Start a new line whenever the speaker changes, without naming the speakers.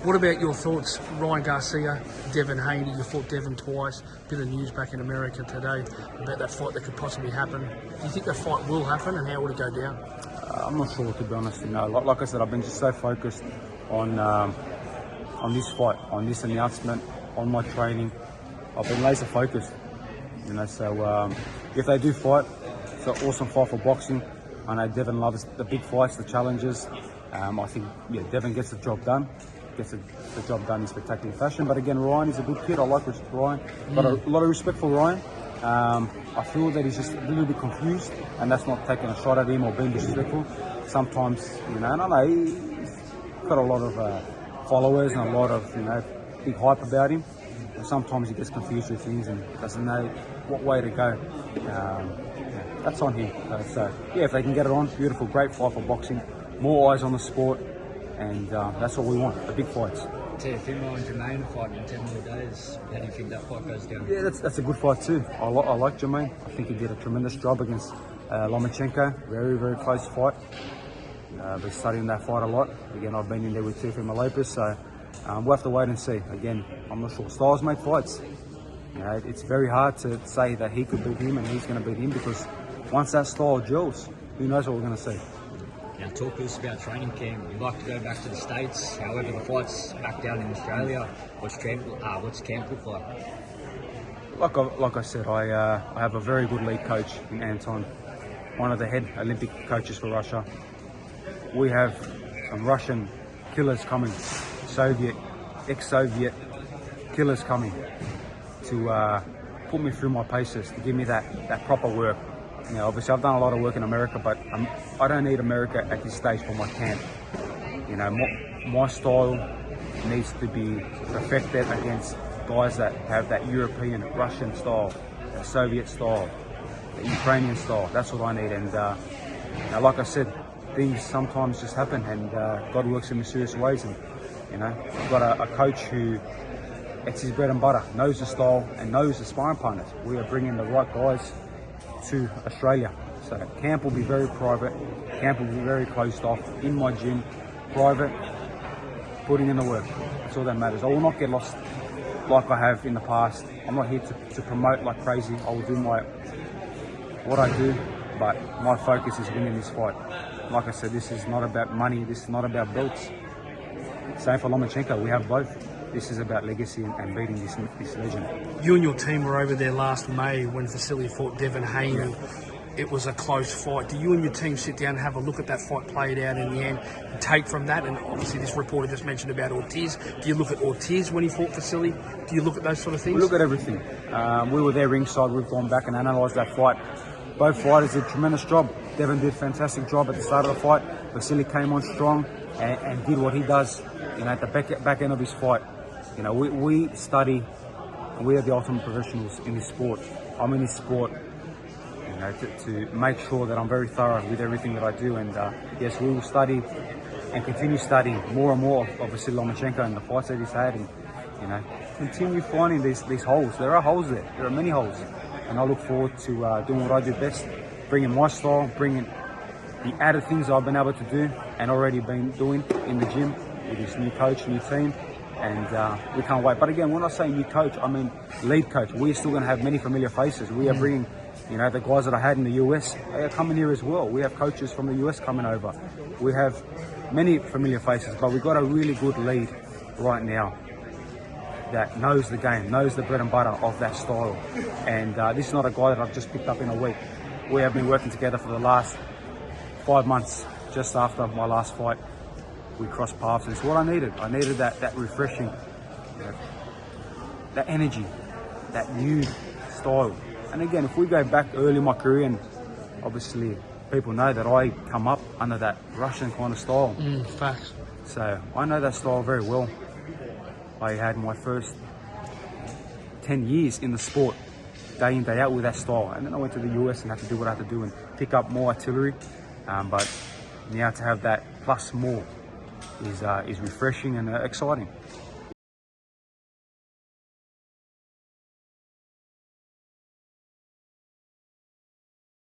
What about your thoughts, Ryan Garcia, Devin Haney? You fought Devin twice. Bit of news back in America today about that fight that could possibly happen. Do you think that fight will happen, and how would it go down?
I'm not sure, to be honest. Like I said, I've been just so focused on this fight, on this announcement, on my training. I've been laser focused. So if they do fight, it's an awesome fight for boxing. I know Devin loves the big fights, the challenges. I think Devin gets the job done. Gets the job done in spectacular fashion. But again, Ryan is a good kid. I like Ryan. Got a lot of respect for Ryan. I feel that he's just a little bit confused, and that's not taking a shot at him or being disrespectful. Sometimes, and I know he's got a lot of followers and a lot of big hype about him. And sometimes he gets confused with things and doesn't know what way to go. That's on him. So if they can get it on, beautiful, great fight for boxing. More eyes on the sport. And that's what we want, the big fights.
Teofimo and Jermaine fight in 10 more days. How do you think that fight goes down?
Yeah, that's a good fight too. I like Jermaine. I think he did a tremendous job against Lomachenko. Very, very close fight. Been studying that fight a lot. Again, I've been in there with Teofimo Lopez, so we'll have to wait and see. Again, I'm not sure. Styles make fights. It's very hard to say that he could beat him and he's going to beat him, because once that style gels, who knows what we're going to see.
Now, talk to us about training camp. You'd like to go back to the States, however the fight's back down in Australia. What's camp look like?
Like I said, I have a very good lead coach in Anton, one of the head Olympic coaches for Russia. We have some Russian killers coming, ex-Soviet killers coming to put me through my paces, to give me that proper work. Obviously I've done a lot of work in America, but I don't need America at this stage for my camp. My style needs to be perfected against guys that have that European, Russian style, the Soviet style, the Ukrainian style. That's what I need. And like I said, things sometimes just happen, and God works in mysterious ways. And we've got a coach who, it's his bread and butter, knows the style and knows the sparring partners. We are bringing the right guys to Australia. So camp will be very private, camp will be very closed off, in my gym, private, putting in the work. That's all that matters. I will not get lost like I have in the past. I'm not here to promote like crazy. I will do what I do, but my focus is winning this fight. Like I said, this is not about money, this is not about belts. Same for Lomachenko, we have both. This is about legacy and beating this legend.
You and your team were over there last May when Vasiliy fought Devin Haney. It was a close fight. Do you and your team sit down and have a look at that fight played out in the end and take from that? And obviously this reporter just mentioned about Ortiz. Do you look at Ortiz when he fought Vasiliy? Do you look at those sort of things?
We look at everything. We were there ringside. We've gone back and analysed that fight. Both fighters did a tremendous job. Devin did a fantastic job at the start of the fight. Vasiliy came on strong and did what he does at the back end of his fight. We study, and we are the ultimate professionals in this sport. I'm in this sport, to make sure that I'm very thorough with everything that I do. And yes, we will study and continue studying more and more of Vasiliy Lomachenko and the fights that he's had, and continue finding these holes. There are holes there. There are many holes, and I look forward to doing what I do best, bringing my style, bringing the added things I've been able to do and already been doing in the gym with this new coach, new team. And we can't wait. But again, when I say new coach, I mean lead coach. We're still going to have many familiar faces. We are bringing, the guys that I had in the US, they are coming here as well. We have coaches from the US coming over. We have many familiar faces, but we've got a really good lead right now that knows the game, knows the bread and butter of that style. And this is not a guy that I've just picked up in a week. We have been working together for the last 5 months, just after my last fight. We crossed paths, and it's what I needed. I needed that refreshing, that energy, that new style. And again, if we go back early in my career, and obviously people know that I come up under that Russian kind of style.
Facts.
So I know that style very well. I had my first 10 years in the sport, day in, day out with that style. And then I went to the US and had to do what I had to do and pick up more artillery. But now to have that plus more is refreshing and exciting.